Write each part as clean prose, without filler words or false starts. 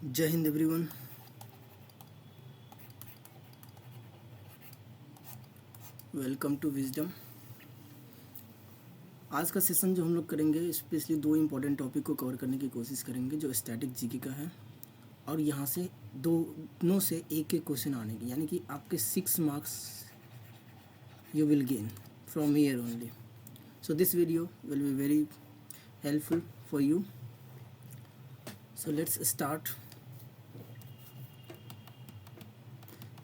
जय हिंद everyone. Welcome to Wisdom. आज का सेशन जो हम लोग करेंगे स्पेशली दो इम्पॉर्टेंट टॉपिक को कवर करने की कोशिश करेंगे, जो स्टैटिक जीके का है और यहाँ से दोनों से एक एक क्वेश्चन आने की, यानी कि आपके 6 marks you will gain from here only. So this video will be very helpful for you. So let's start.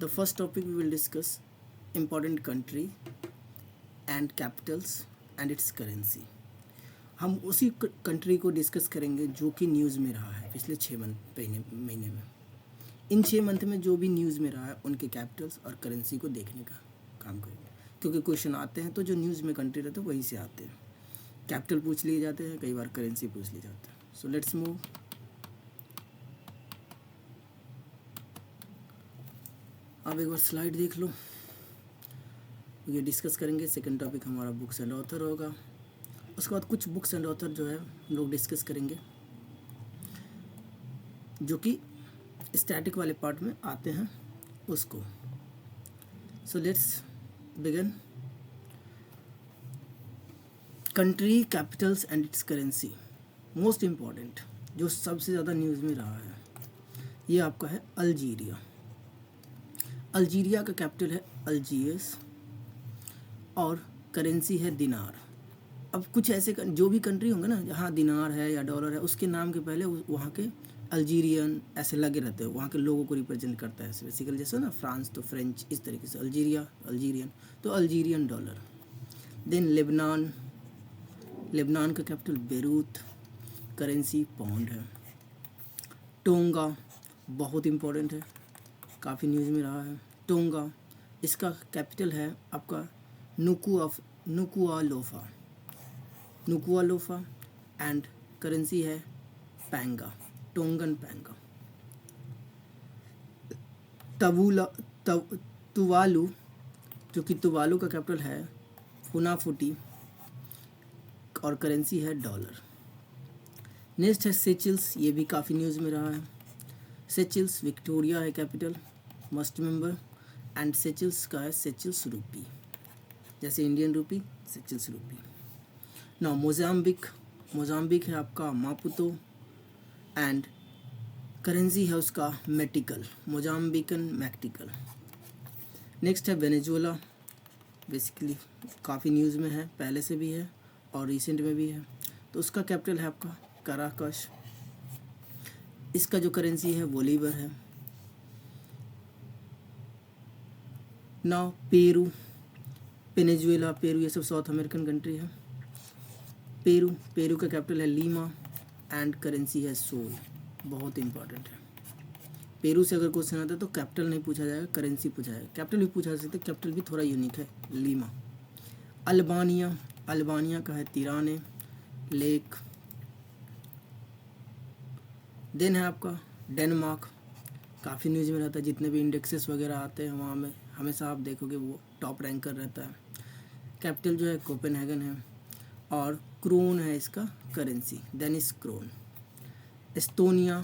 The first topic we will discuss important country and capitals and its currency. हम उसी country को discuss करेंगे जो कि news में रहा है पिछले 6 महीने में। इन 6 मंथ में जो भी न्यूज़ में रहा है उनके कैपिटल्स और करेंसी को देखने का काम करेंगे, क्योंकि क्वेश्चन आते हैं तो जो न्यूज़ में कंट्री रहते हैं वहीं से आते हैं। कैपिटल पूछ लिए जाते हैं, कई बार करेंसी पूछ लिए जाते हैं। So let's move. अब एक बार स्लाइड देख लो, ये डिस्कस करेंगे। सेकंड टॉपिक हमारा बुक्स एंड ऑथर होगा। उसके बाद कुछ बुक्स एंड ऑथर जो है हम लोग डिस्कस करेंगे जो कि स्टैटिक वाले पार्ट में आते हैं उसको। So let's begin. Country, Capitals and its currency. Most important जो सबसे ज़्यादा न्यूज़ में रहा है ये आपका है अल्जीरिया। अल्जीरिया का कैपिटल है अल्जीयर्स और करेंसी है दिनार। अब कुछ ऐसे जो भी कंट्री होंगे ना जहाँ दिनार है या डॉलर है, उसके नाम के पहले वहाँ के अल्जीरियन ऐसे लगे रहते हैं, वहाँ के लोगों को रिप्रेजेंट करता है। बेसिकली जैसे ना फ्रांस तो फ्रेंच, इस तरीके से अल्जीरिया अल्जीरियन, तो Algerian dollar. Then Lebanon, Lebanon का कैपिटल बेरूत, करेंसी पाउंड है। टोंगा बहुत इम्पोर्टेंट है, काफ़ी न्यूज़ में रहा है। टोंगा, इसका कैपिटल है आपका नुकुआलोफा, नुकुआलोफा एंड करेंसी है पैंगा, टोंगन पैंगा। तुवालू, जो कि तुवालू का कैपिटल है फुनाफुटी और करेंसी है डॉलर। नेक्स्ट है सेचिल्स, ये भी काफ़ी न्यूज़ में रहा है। सेचिल्स, विक्टोरिया है कैपिटल, मस्ट मेंबर, एंड सेचिल्स का है सेचिल्स रूपी, जैसे इंडियन रूपी, सेचिल्स रूपी। ना मोजाम्बिक, मोजाम्बिक है आपका मापुतो एंड करेंसी है उसका मेटिकल, मोजाम्बिकन मैक्टिकल। नेक्स्ट है वेनेजुएला, बेसिकली काफ़ी न्यूज़ में है, पहले से भी है और रिसेंट में भी है। तो उसका कैपिटल है आपका कराकश, इसका जो करेंसी है बोलीवर है। नाउ पेरू, वेनेजुएला, पेरू, ये सब साउथ अमेरिकन कंट्री है। पेरू, पेरू का कैपिटल है लीमा एंड करेंसी है सोल, बहुत इंपॉर्टेंट है। पेरू से अगर क्वेश्चन आता है तो कैपिटल नहीं पूछा जाएगा, करेंसी पूछा जाएगा। कैपिटल भी पूछा जा सकता है, कैपिटल भी थोड़ा यूनिक है, लीमा। अल्बानिया, अल्बानिया का है तिराने लेक। देन है आपका डेनमार्क, काफ़ी न्यूज़ में रहता है, जितने भी इंडेक्सेस वगैरह आते हैं वहाँ में हमेशा आप देखोगे वो टॉप रैंकर रहता है। कैपिटल जो है कोपेनहेगन है और क्रोन है इसका करेंसी, डेनिश क्रोन। एस्टोनिया,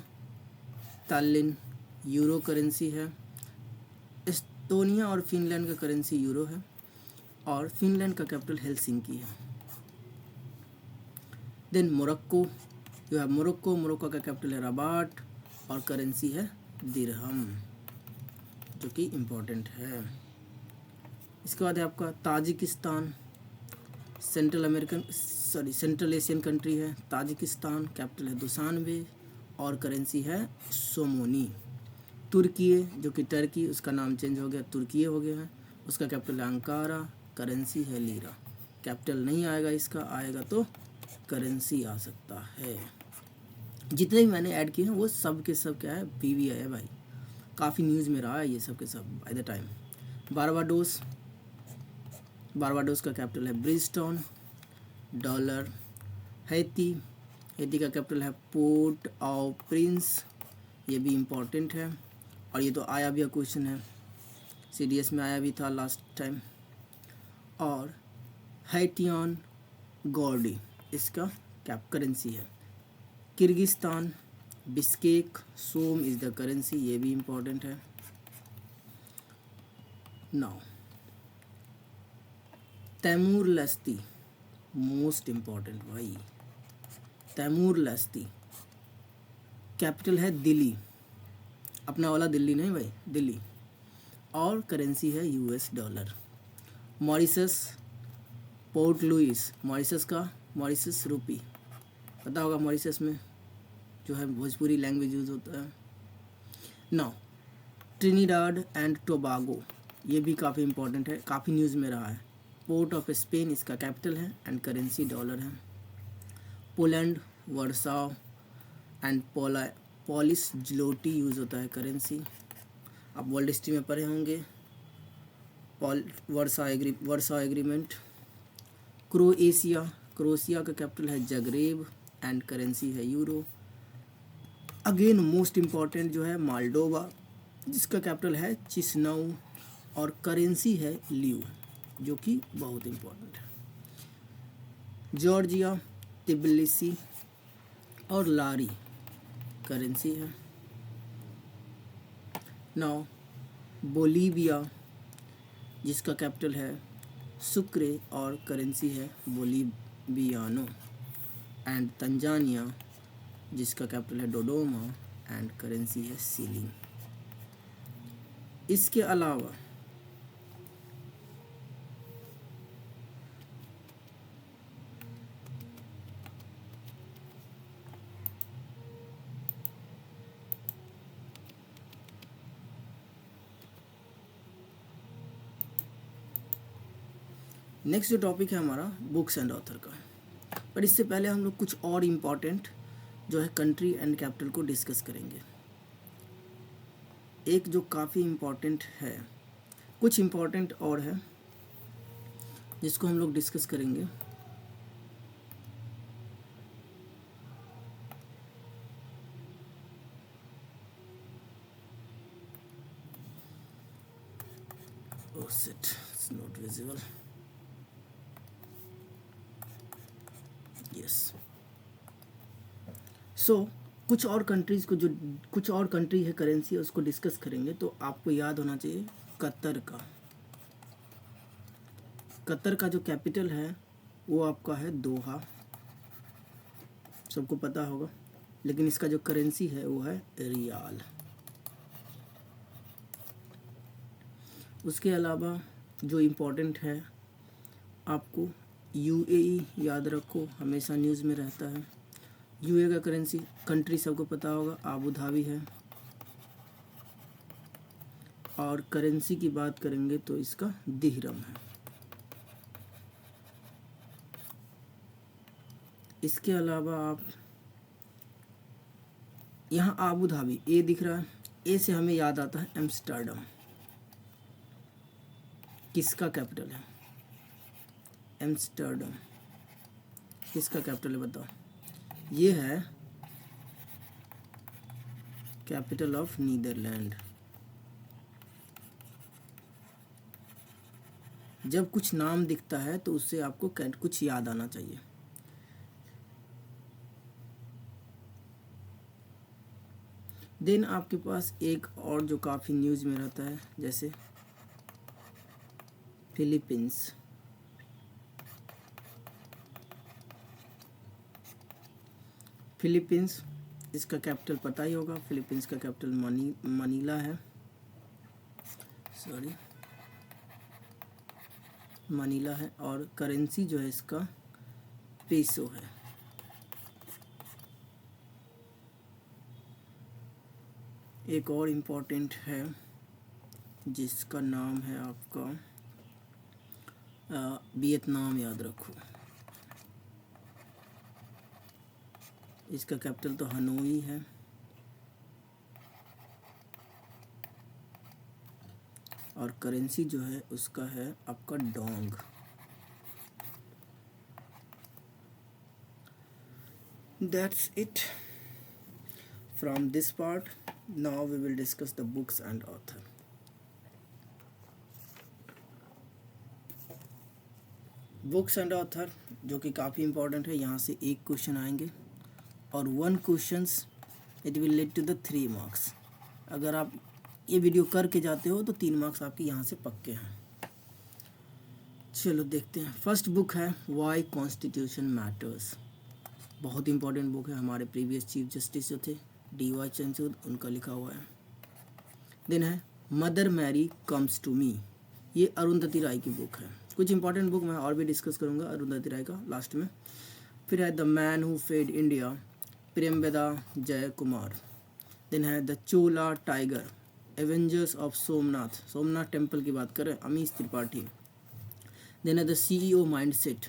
तालिन, यूरो करेंसी है। एस्टोनिया और फिनलैंड का करेंसी यूरो है और फिनलैंड का कैपिटल हेलसिंकी है। देन मोरक्को, जो है मोरक्को, मोरक्को का कैपिटल है रबाट और करेंसी है दिरहम, जो कि इम्पोर्टेंट है। इसके बाद है आपका ताजिकिस्तान, सेंट्रल एशियन कंट्री है ताजिकिस्तान, कैपिटल है दुशानबे और करेंसी है सोमोनी। तुर्की, जो कि टर्की, उसका नाम चेंज हो गया, तुर्की हो गया है, उसका कैपिटल है अंकारा, करेंसी है लीरा। कैपिटल नहीं आएगा इसका, आएगा तो करेंसी आ सकता है। जितने भी मैंने ऐड किए हैं वो सब के सब क्या है, BVI है भाई, काफ़ी न्यूज़ में रहा है ये सब के सब by the time. Barbados, Barbados का कैपिटल है ब्रिजटाउन, डॉलर। हैती, हैती का कैपिटल है पोर्ट ऑव प्रिंस, ये भी इम्पोर्टेंट है और ये तो आया भी क्वेश्चन है, CDS में आया भी था लास्ट टाइम। और हैटियन गॉर्डी इसका कैप करेंसी है। Kyrgyzstan, Bishkek som is the currency, ये भी इम्पोर्टेंट है। Now Timor Leste, most important भाई, तैमूर लस्ती कैपिटल है दिल्ली, अपना वाला दिल्ली नहीं भाई, दिल्ली, और करेंसी है US dollar. Mauritius Port Louis, Mauritius का मॉरिशस रूपी, पता होगा मॉरिशस में जो है भोजपुरी लैंग्वेज यूज़ होता है। नाउ ट्रिनिडाड एंड टोबागो, ये भी काफ़ी इंपॉर्टेंट है, काफ़ी न्यूज़ में रहा है। पोर्ट ऑफ स्पेन इसका कैपिटल है एंड करेंसी डॉलर है। पोलैंड वर्साओ एंड पॉलिश ज्लोटी यूज़ होता है करेंसी, आप वर्ल्ड हिस्ट्री में पढ़े होंगे। वर्सा एग्रीमेंट। क्रोएशिया का कैपिटल है जगरेब एंड करेंसी है यूरो। अगेन मोस्ट इम्पॉर्टेंट जो है माल्डोवा, जिसका कैपिटल है चिसनाउ और करेंसी है लियू, जो कि बहुत इम्पोर्टेंट है। जॉर्जिया तिबिलिसी और लारी करेंसी है। नाउ बोलीविया, जिसका कैपिटल है सुक्रे और करेंसी है बोलीवियानो। एंड तंजानिया, जिसका कैपिटल है डोडोमा एंड करेंसी है सीलिंग। इसके अलावा नेक्स्ट जो टॉपिक है हमारा बुक्स एंड ऑथर का, पर इससे पहले हम लोग कुछ और इम्पॉर्टेंट जो है कंट्री एंड कैपिटल को डिस्कस करेंगे। एक जो काफ़ी इम्पॉर्टेंट है, कुछ इम्पॉर्टेंट और है जिसको हम लोग डिस्कस करेंगे। Oh shit, it's not visible. Yes. So कुछ और कंट्रीज़ को, जो कुछ और कंट्री है करेंसी उसको डिस्कस करेंगे। तो आपको याद होना चाहिए कतर का, कतर का जो कैपिटल है वो आपका है दोहा, सबको पता होगा। लेकिन इसका जो करेंसी है वो है रियाल। उसके अलावा जो इम्पोर्टेंट है, आपको यूएई याद रखो, हमेशा न्यूज़ में रहता है। यूए का करेंसी कंट्री सबको पता होगा आबू धाबी है। और करेंसी की बात करेंगे तो इसका दिहरम है। इसके अलावा आप यहाँ आबू धाबी ए दिख रहा है, ए से हमें याद आता है एम्स्टर्डम, किसका कैपिटल है? एम्स्टर्डम किसका कैपिटल है बताओ? ये है कैपिटल ऑफ नीदरलैंड। जब कुछ नाम दिखता है तो उससे आपको कुछ याद आना चाहिए। देन आपके पास एक और जो काफ़ी न्यूज़ में रहता है, जैसे फिलीपींस। फिलीपींस इसका कैपिटल पता ही होगा, फिलीपींस का कैपिटल मनीला है, सॉरी मनीला है। और करेंसी जो है इसका पेसो है। एक और इम्पोर्टेंट है जिसका नाम है आपका वियतनाम, याद रखो। इसका कैपिटल तो हनोई है। और करेंसी जो है उसका है आपका dong. That's it from this part. Now we will discuss the books and author. Books and author जो कि काफ़ी इम्पोर्टेंट है, यहाँ से एक क्वेश्चन आएंगे और 1 questions it will lead to the 3 marks. अगर आप ये वीडियो करके जाते हो तो 3 मार्क्स आपके यहाँ से पक्के हैं। चलो देखते हैं। फर्स्ट बुक है वाई कॉन्स्टिट्यूशन मैटर्स। बहुत इंपॉर्टेंट बुक है, हमारे प्रीवियस चीफ जस्टिस जो थे DY चंद्रचूड़, उनका लिखा हुआ है। देन है Mother Mary Comes to Me, ये अरुंधति राय की बुक है। कुछ इंपॉर्टेंट बुक मैं और भी डिस्कस करूँगा अरुंधति राय का लास्ट में। फिर है the man who fed India, Premveda Jay Kumar. Then है the Chola tiger, avengers of Somnath, Somnath temple की बात करें, अमीश त्रिपाठी। देन है the CEO mindset,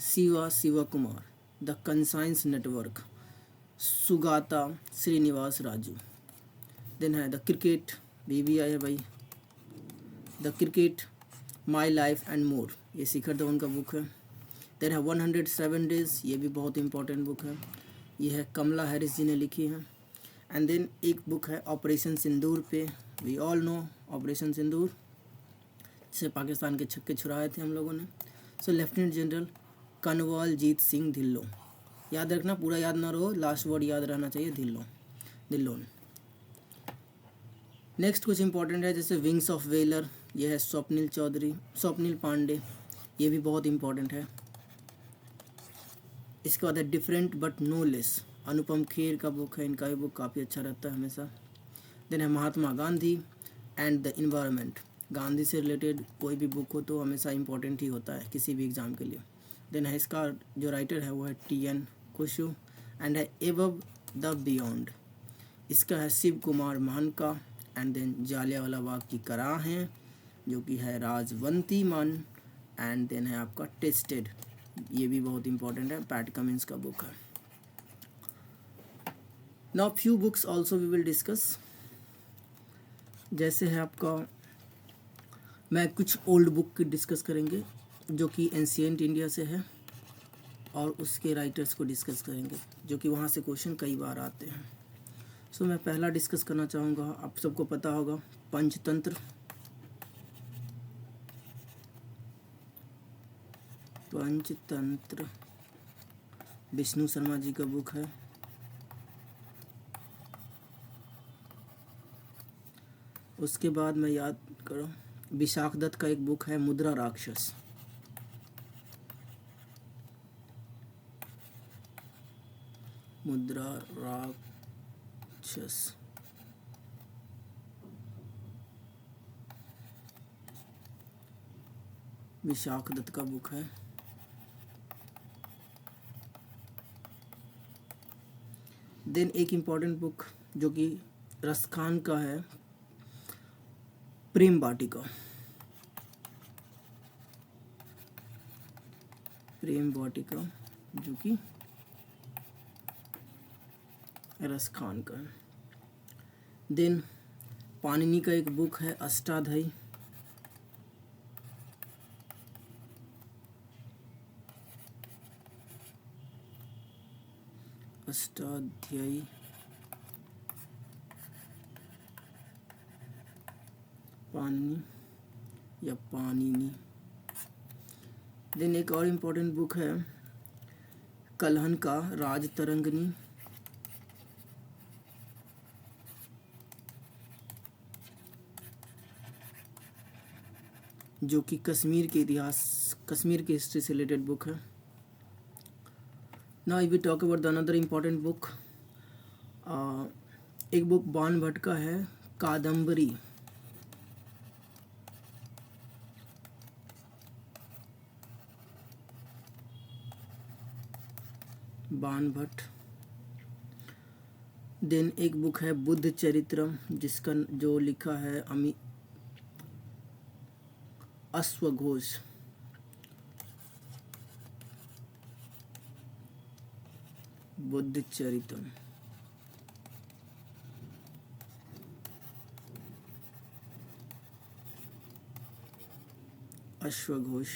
Shiva Kumar. The conscience network, Sugata Srinivas Raju. Then है द क्रिकेट, BBI है भाई, the cricket my life and more, ये शिखर धवन का बुक है। देन है 107 डेज, ये भी बहुत इंपॉर्टेंट बुक है, ये है कमला हैरिस जी ने लिखी है। एंड देन एक बुक है ऑपरेशन सिंदूर पे, वी ऑल नो ऑपरेशन सिंदूर, जिसे पाकिस्तान के छक्के छुड़ाए थे हम लोगों ने। सो लेफ्टिनेंट जनरल कनवालजीत सिंह ढिल्लों, याद रखना, पूरा याद ना रहो, लास्ट वर्ड याद रहना चाहिए, ढिल्लों। नेक्स्ट कुछ इंपॉर्टेंट है जैसे विंग्स ऑफ वेलर, ये है स्वप्निल पांडे, ये भी बहुत इंपॉर्टेंट है। इसके बाद है different but no less, Anupam Kher का बुक है, इनका भी बुक काफ़ी अच्छा रहता है हमेशा। देन है Mahatma Gandhi and the environment, Gandhi से रिलेटेड कोई भी बुक हो तो हमेशा इंपॉर्टेंट ही होता है किसी भी एग्ज़ाम के लिए। देन है इसका जो राइटर है वो है TN कुशु। एंड है एबव द बियॉन्ड, इसका है शिव कुमार मानका। एंड देन जालियांवाला बाग की कराहें, जो कि है राजवंती मन। एंड देन है आपका टेस्टेड, ये भी बहुत इंपॉर्टेंट है, पैट कमिंस का बुक है। Now few books also we will discuss, जैसे है आपका, मैं कुछ ओल्ड बुक की डिस्कस करेंगे जो कि एंशिएंट इंडिया से है, और उसके राइटर्स को डिस्कस करेंगे जो कि वहाँ से क्वेश्चन कई बार आते हैं। सो मैं पहला डिस्कस करना चाहूँगा, आप सबको पता होगा पंचतंत्र। विष्णु शर्मा जी का बुक है। उसके बाद मैं याद करो, विशाख दत्त का एक बुक है मुद्रा राक्षस। विशाख दत्त का बुक है। देन एक इम्पॉर्टेंट बुक जो कि रसखान का है, प्रेम वाटिका। जो कि रसखान का है। देन पाणिनि का एक बुक है अष्टाध्यायी। पाणिनि। देन एक और इम्पोर्टेंट बुक है कल्हन का राजतरंगिणी। जो कि कश्मीर के हिस्ट्री से रिलेटेड बुक है। Now we talk about the another important book, एक बुक बाण भट्ट का है कादम्बरी। बाण भट्ट। देन एक बुक है बुद्ध चरित्रम, जिसका जो लिखा है अश्वघोष। बुद्ध चरितम। अश्वघोष।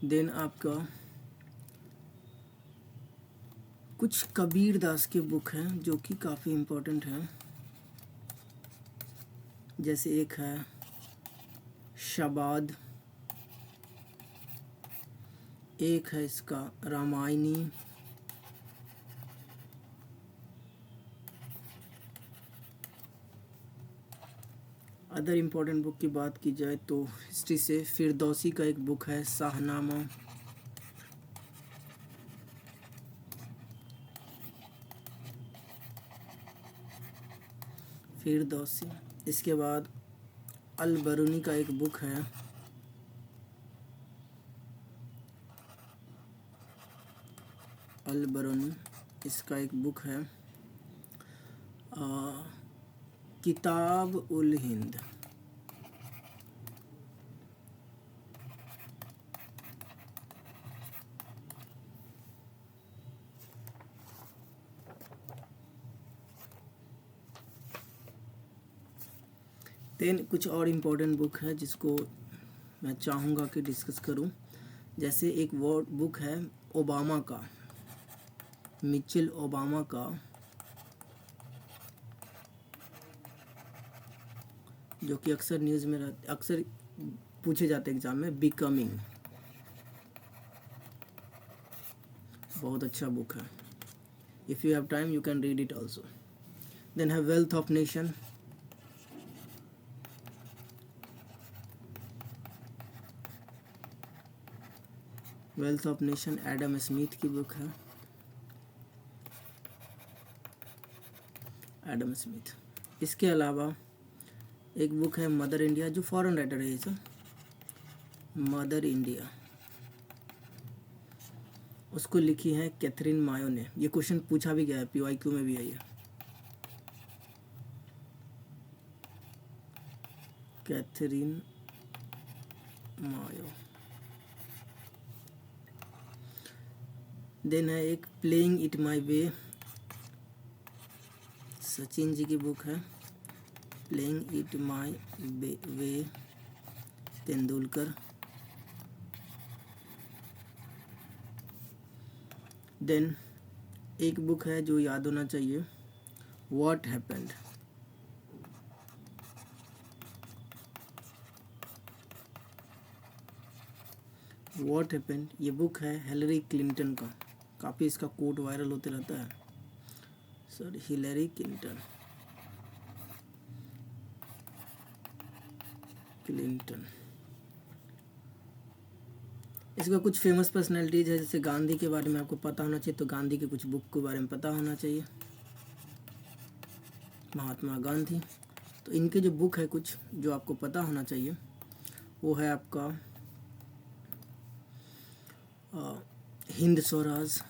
देन आपका कुछ कबीर दास के बुक हैं जो कि काफ़ी इम्पोर्टेंट हैं, जैसे एक है शबाद, एक है इसका रामायणी, अदर इम्पोर्टेंट बुक की बात की जाए तो हिस्ट्री से फिरदौसी का एक बुक है शाहनामा, फिरदौसी। इसके बाद अल बरूनी का एक बुक है, अल बरूनी, इसका एक बुक है किताब उल हिंद। देन कुछ और इम्पोर्टेंट बुक है जिसको मैं चाहूँगा कि डिस्कस करूँ। जैसे एक वर्ड बुक है ओबामा का, मिचेल ओबामा का, जो कि अक्सर न्यूज़ में अक्सर पूछे जाते हैं एग्जाम में, बिकमिंग। बहुत अच्छा बुक है, if you have time you can read it also. Then है wealth of nation, wealth of nation Adam Smith की बुक है, एडम स्मिथ। इसके अलावा एक बुक है मदर इंडिया, जो फॉरेन राइटर है ये सर, मदर इंडिया, उसको लिखी है कैथरीन मायो ने। ये क्वेश्चन पूछा भी गया है, PYQ में भी है ये, कैथरीन मायो। देन है एक playing it my way, Sachin ji की बुक है, playing it my way, Tendulkar. Then एक बुक है जो याद होना चाहिए, व्हाट हैपेंड, व्हाट हैपेंड। ये बुक है हिलरी क्लिंटन का, काफ़ी इसका कोट वायरल होते रहता है सर, हिलरी क्लिंटन, इसका कुछ फेमस पर्सनैलिटीज है, जैसे गांधी के बारे में आपको पता होना चाहिए, तो गांधी के कुछ बुक के बारे में पता होना चाहिए, महात्मा गांधी। तो इनके जो बुक है कुछ जो आपको पता होना चाहिए, वो है आपका हिंद स्वराज,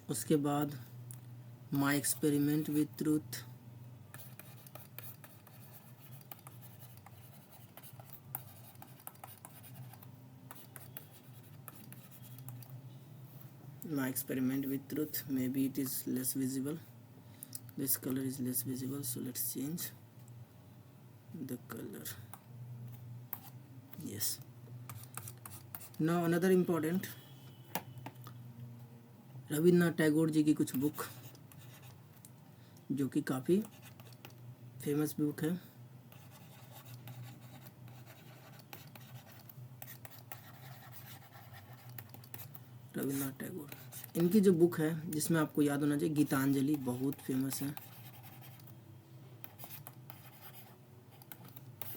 उसके बाद my experiment with truth, my experiment with truth. Maybe it is less visible, this color is less visible, so let's change the color. Yes, now another important, Rabindranath Tagore ji की कुछ बुक जो कि काफ़ी फेमस बुक है, रविन्द्रनाथ टैगोर। इनकी जो बुक है जिसमें आपको याद होना चाहिए, गीतांजलि, बहुत फेमस है।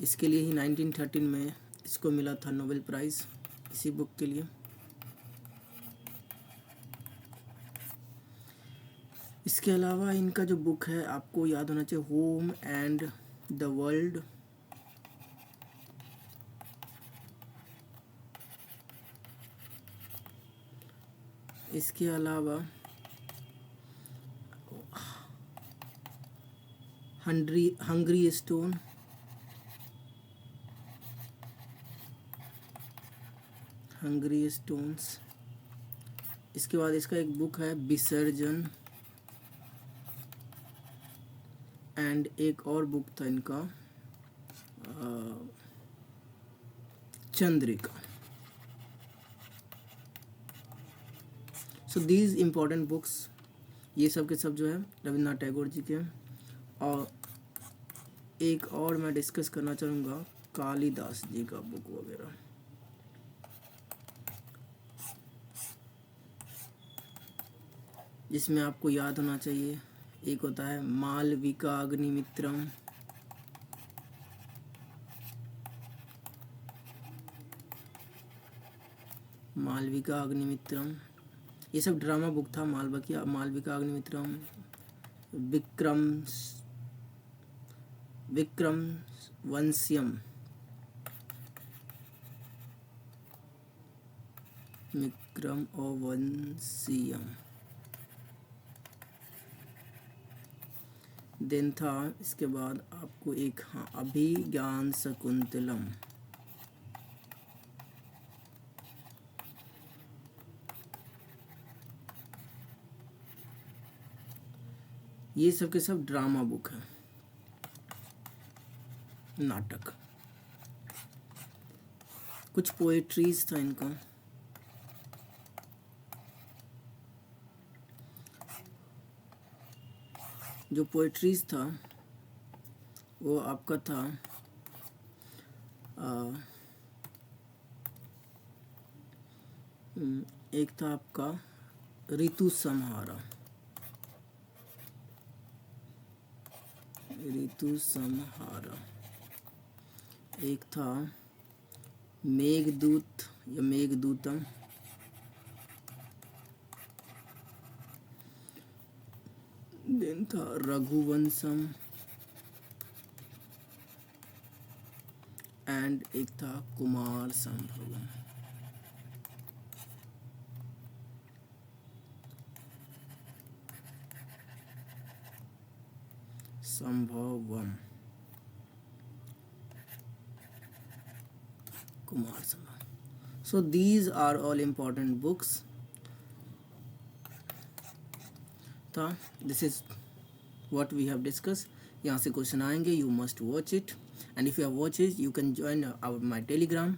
इसके लिए ही 1913 में इसको मिला था नोबेल प्राइज़, इसी बुक के लिए। इसके अलावा इनका जो बुक है आपको याद होना चाहिए, होम एंड द वर्ल्ड, इसके अलावा हंग्री स्टोन, हंग्री स्टोन्स। इसके बाद इसका एक बुक है विसर्जन, एंड एक और बुक था इनका Chandrika. So these important books, ये सब के सब जो है रविन्द्रनाथ टैगोर जी के। और एक और मैं डिस्कस करना चाहूँगा कालिदास जी का बुक वगैरह, जिसमें आपको याद होना चाहिए एक होता है मालविका अग्निमित्रम, मालविका अग्निमित्रम, ये सब ड्रामा बुक था। मालविका अग्निमित्रम, विक्रम विक्रम वंश्यम, विक्रम और वंशियम। देन था इसके बाद आपको एक, हाँ, अभिज्ञान शकुंतलम, ये सब के सब ड्रामा बुक है, नाटक। कुछ पोएट्रीज था इनका। जो पोएट्रीज था वो आपका था एक था आपका ऋतु संहारा, ऋतु संहारा। एक था मेघदूत या मेघदूतम, देन था रघुवंशम, एंड एक था Kumar संभवम। संभवम, Kumar संभवम। So these are all important books. था this is what we have discussed. यहाँ से क्वेश्चन आएंगे, you must watch it, and if you have watched it you can join my telegram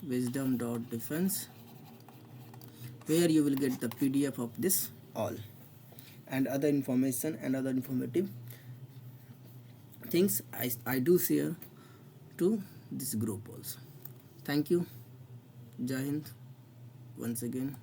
wisdom.defense, where you will get the PDF of this all and other information and other informative things I do share to this group also. Thank you. Jai Hind once again.